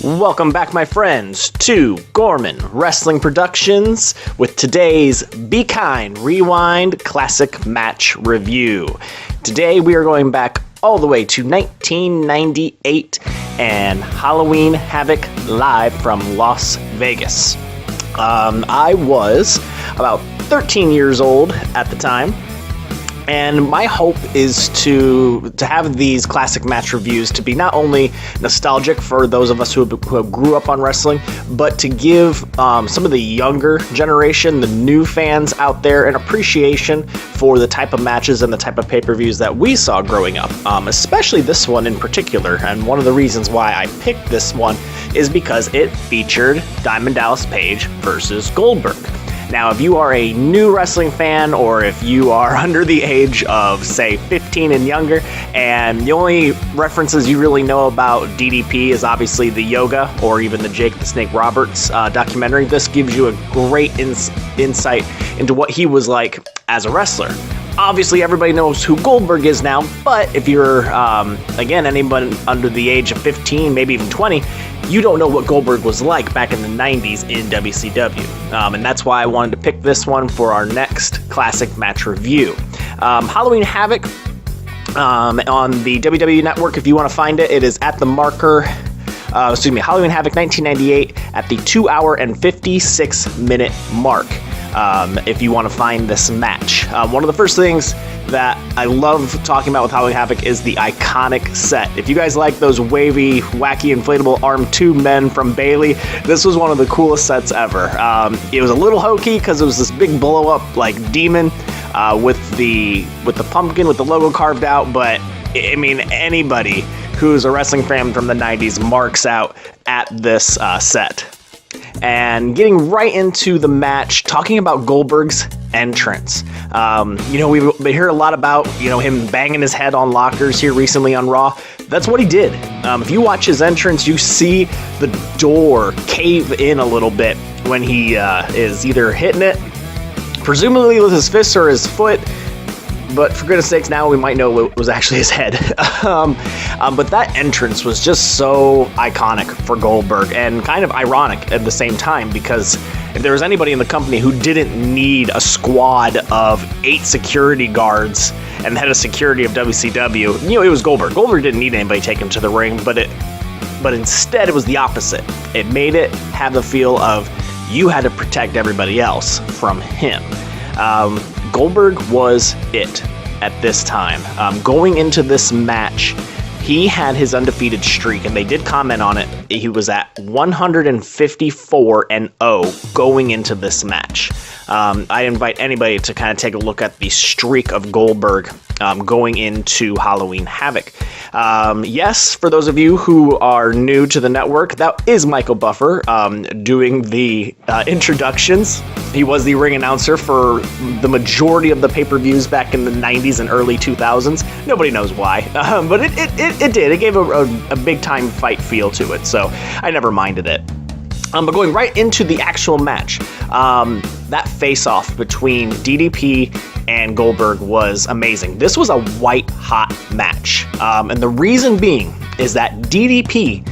Welcome back, my friends, to Gormon Wrestling Productions with today's Be Kind Rewind Classic Match Review. Today we are going back all the way to 1998 and Halloween Havoc live from Las Vegas. I was about 13 years old at the time. And my hope is to have these classic match reviews to be not only nostalgic for those of us who grew up on wrestling, but to give some of the younger generation, the new fans out there, an appreciation for the type of matches and the type of pay-per-views that we saw growing up, especially this one in particular. And one of the reasons why I picked this one is because it featured Diamond Dallas Page versus Goldberg. Now, if you are a new wrestling fan, or if you are under the age of, say, 15 and younger, and the only references you really know about DDP is obviously the Yoga, or even the Jake the Snake Roberts documentary, this gives you a great insight into what he was like as a wrestler. Obviously, everybody knows who Goldberg is now, but if you're, again, anyone under the age of 15, maybe even 20, you don't know what Goldberg was like back in the 90s in WCW. And that's why I wanted to pick this one for our next classic match review. Halloween Havoc on the WWE Network, if you want to find it, it is at the marker, Halloween Havoc 1998 at the 2 hour and 56 minute mark. If you want to find this match. One of the first things that I love talking about with Halloween Havoc is the iconic set. If you guys like those wavy, wacky, inflatable arm tube men from Bailey, this was one of the coolest sets ever. It was a little hokey because it was this big blow-up like demon with the pumpkin with the logo carved out, but I mean, anybody who's a wrestling fan from the 90s marks out at this set. And getting right into the match, talking about Goldberg's entrance. We've been hearing a lot about, him banging his head on lockers here recently on Raw. That's what he did. If you watch his entrance, you see the door cave in a little bit when he is either hitting it, presumably with his fist or his foot. But for goodness sakes, now we might know it was actually his head. But that entrance was just so iconic for Goldberg and kind of ironic at the same time, because if there was anybody in the company who didn't need a squad of 8 security guards and the head of security of WCW, it was Goldberg. Goldberg didn't need anybody to take him to the ring, but instead it was the opposite. It made it have the feel of you had to protect everybody else from him. Goldberg was it at this time. Going into this match, he had his undefeated streak, and they did comment on it. He was at 154-0 going into this match. I invite anybody to kind of take a look at the streak of Goldberg going into Halloween Havoc. Yes, for those of you who are new to the network, that is Michael Buffer doing the introductions. He was the ring announcer for the majority of the pay-per-views back in the 90s and early 2000s. Nobody knows why, but it did. It gave a big-time fight feel to it, so I never minded it. But going right into the actual match, that face-off between DDP and Goldberg was amazing. This was a white-hot match, and the reason being is that DDP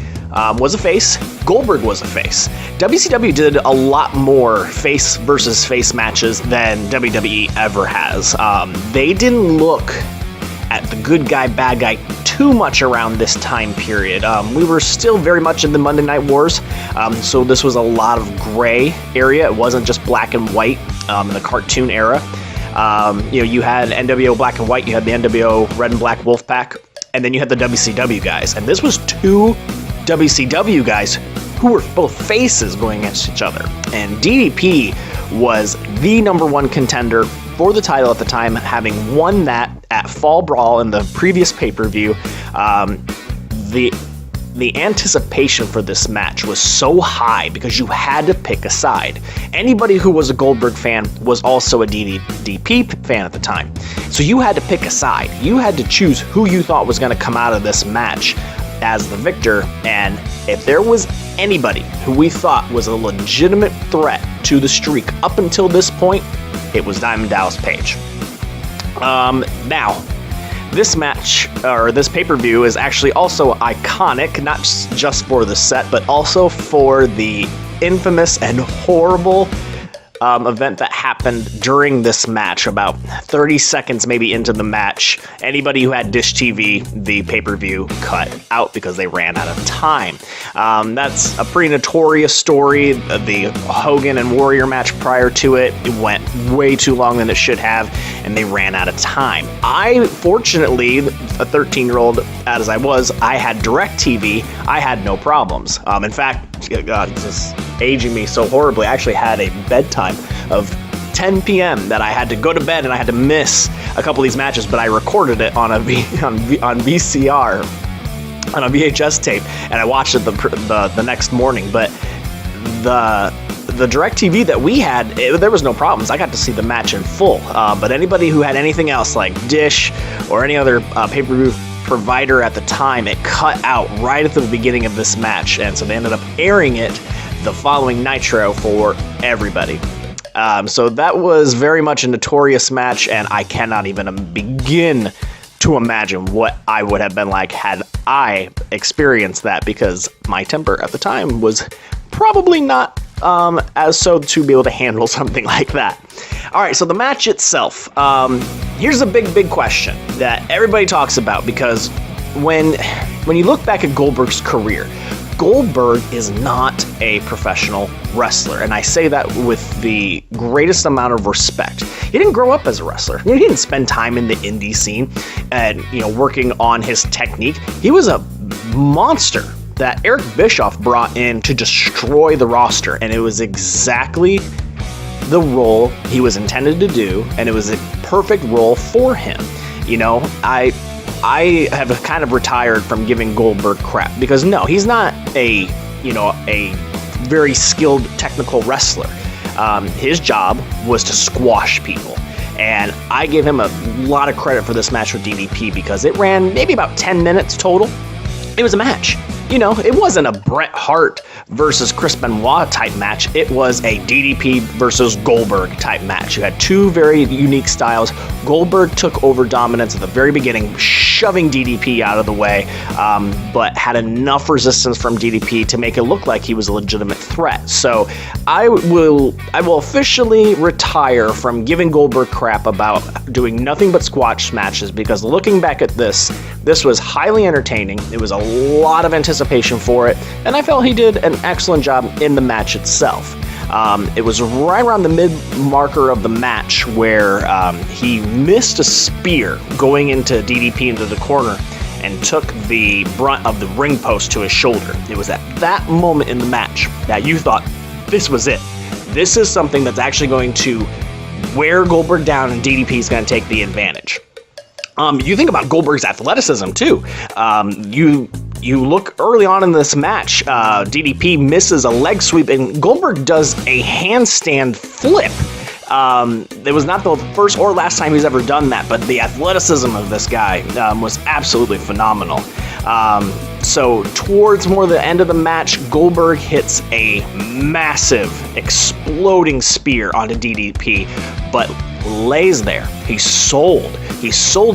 was a face, Goldberg was a face. WCW did a lot more face versus face matches than WWE ever has. They didn't look at the good guy, bad guy too much around this time period. We were still very much in the Monday Night Wars, so this was a lot of gray area. It wasn't just black and white in the cartoon era. You had NWO Black and White, you had the NWO Red and Black Wolfpack, and then you had the WCW guys. And this was 2 WCW guys who were both faces going against each other. And DDP was the #1 contender for the title at the time, having won that at Fall Brawl in the previous pay-per-view. The anticipation for this match was so high because you had to pick a side. Anybody who was a Goldberg fan was also a DDP fan at the time. So you had to pick a side. You had to choose who you thought was going to come out of this match as the victor, and if there was anybody who we thought was a legitimate threat to the streak up until this point, it was Diamond Dallas Page. Now, This match, or this pay-per-view, is actually also iconic, not just for the set, but also for the infamous and horrible event that happened during this match. About 30 seconds maybe into the match, anybody who had Dish TV, the pay-per-view cut out because they ran out of time. That's a pretty notorious story. The Hogan and Warrior match prior to it went way too long than it should have, and they ran out of time. Fortunately, a 13-year-old as I was, I had DirecTV. I had no problems. In fact, God, it's just aging me so horribly. I actually had a bedtime of 10 p.m. that I had to go to bed, and I had to miss a couple of these matches, but I recorded it on VCR, on a VHS tape, and I watched it the next morning. But the DirecTV that we had, there was no problems. I got to see the match in full. But anybody who had anything else like Dish or any other pay-per-view provider at the time, it cut out right at the beginning of this match, and so they ended up airing it the following Nitro for everybody. So that was very much a notorious match, and I cannot even begin to imagine what I would have been like had I experienced that, because my temper at the time was probably not as so to be able to handle something like that. All right, so the match itself. Here's a big question that everybody talks about, because when you look back at Goldberg's career, Goldberg is not a professional wrestler, and I say that with the greatest amount of respect. He didn't grow up as a wrestler. He didn't spend time in the indie scene and, working on his technique. He was a monster that Eric Bischoff brought in to destroy the roster, and it was exactly the role he was intended to do, and it was a perfect role for him. I have kind of retired from giving Goldberg crap, because no, he's not a very skilled technical wrestler. His job was to squash people, and I give him a lot of credit for this match with DDP, because it ran maybe about 10 minutes total. It was a match. It wasn't a Bret Hart versus Chris Benoit type match. It was a DDP versus Goldberg type match. You had two very unique styles. Goldberg took over dominance at the very beginning, shoving DDP out of the way, but had enough resistance from DDP to make it look like he was a legitimate threat. So I will officially retire from giving Goldberg crap about doing nothing but squash matches, because looking back at this was highly entertaining. It was a lot of anticipation for it, and I felt he did an excellent job in the match itself. It was right around the mid-marker of the match where he missed a spear going into DDP into the corner and took the brunt of the ring post to his shoulder. It was at that moment in the match that you thought, this was it. This is something that's actually going to wear Goldberg down, and DDP is going to take the advantage. You think about Goldberg's athleticism, too. You look early on in this match, DDP misses a leg sweep, and Goldberg does a handstand flip. It was not the first or last time he's ever done that, but the athleticism of this guy was absolutely phenomenal. So towards more the end of the match, Goldberg hits a massive exploding spear onto DDP, but lays there. He sold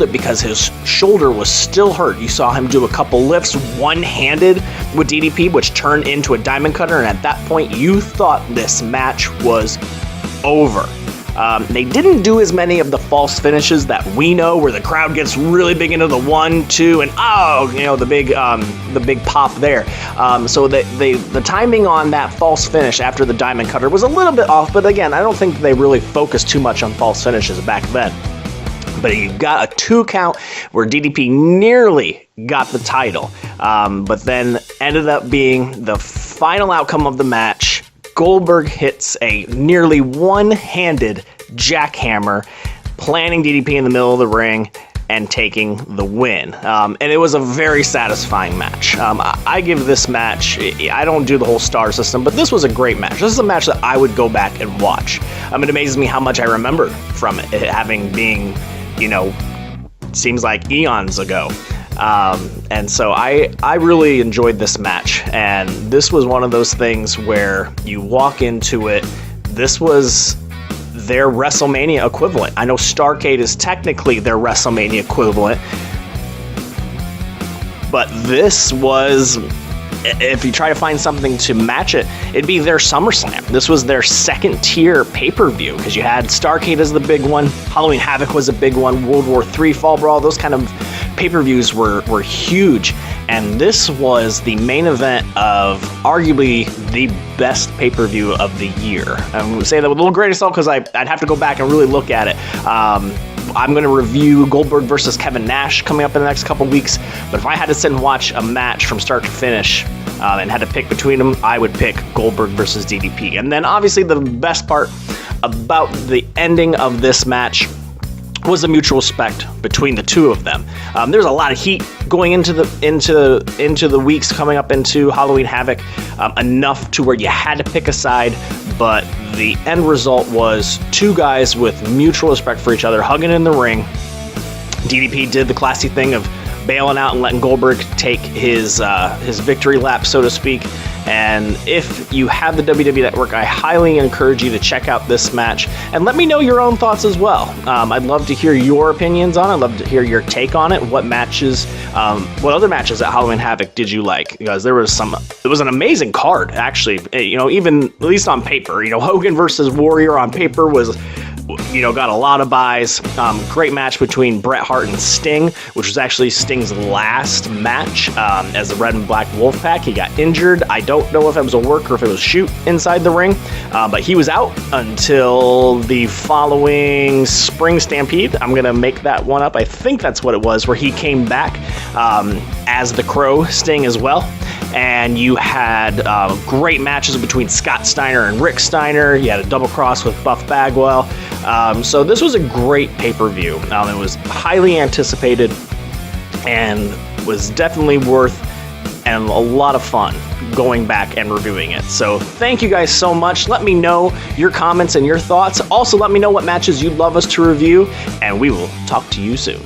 it because his shoulder was still hurt. You saw him do a couple lifts one-handed with DDP, which turned into a diamond cutter, and at that point you thought this match was over. They didn't do as many of the false finishes that we know, where the crowd gets really big into the 1, 2, and the big pop there. So the timing on that false finish after the diamond cutter was a little bit off, but again, I don't think they really focused too much on false finishes back then. But you got a 2 count where DDP nearly got the title, but then ended up being the final outcome of the match. Goldberg hits a nearly one-handed jackhammer, planting DDP in the middle of the ring and taking the win. And it was a very satisfying match. I give this match, I don't do the whole star system, but this was a great match. This is a match that I would go back and watch. It amazes me how much I remember from it having being, seems like eons ago. And so I really enjoyed this match, and this was one of those things where you walk into it, this was their WrestleMania equivalent. I know Starrcade is technically their WrestleMania equivalent, but this was, if you try to find something to match it, it'd be their SummerSlam. This was their second tier pay-per-view, because you had Starrcade as the big one, Halloween Havoc was a big one, World War III Fall Brawl, those kind of pay-per-views were huge, and this was the main event of arguably the best pay-per-view of the year. I'm going to say that with a little grain of salt, because I'd have to go back and really look at it. I'm going to review Goldberg versus Kevin Nash coming up in the next couple weeks, but if I had to sit and watch a match from start to finish and had to pick between them, I would pick Goldberg versus DDP. And then obviously the best part about the ending of this match was the mutual respect between the two of them. There's a lot of heat going into the weeks coming up into Halloween Havoc, enough to where you had to pick a side, but the end result was two guys with mutual respect for each other hugging in the ring. DDP did the classy thing of bailing out and letting Goldberg take his victory lap, so to speak. And if you have the WWE Network, I highly encourage you to check out this match and let me know your own thoughts as well. I'd love to hear your opinions on it. I'd love to hear your take on it. What other matches at Halloween Havoc did you like? Because it was an amazing card, actually. Even at least on paper, Hogan versus Warrior on paper was, got a lot of buys. Great match between Bret Hart and Sting, which was actually Sting's last match as the Red and Black Wolfpack. He got injured. I don't know if it was a work or if it was shoot inside the ring, but he was out until the following Spring Stampede. I'm going to make that one up. I think that's what it was, where he came back as the Crow, Sting as well. And you had great matches between Scott Steiner and Rick Steiner. You had a double cross with Buff Bagwell. So this was a great pay-per-view. It was highly anticipated and was definitely worth and a lot of fun going back and reviewing it. So thank you guys so much. Let me know your comments and your thoughts. Also, let me know what matches you'd love us to review, and we will talk to you soon.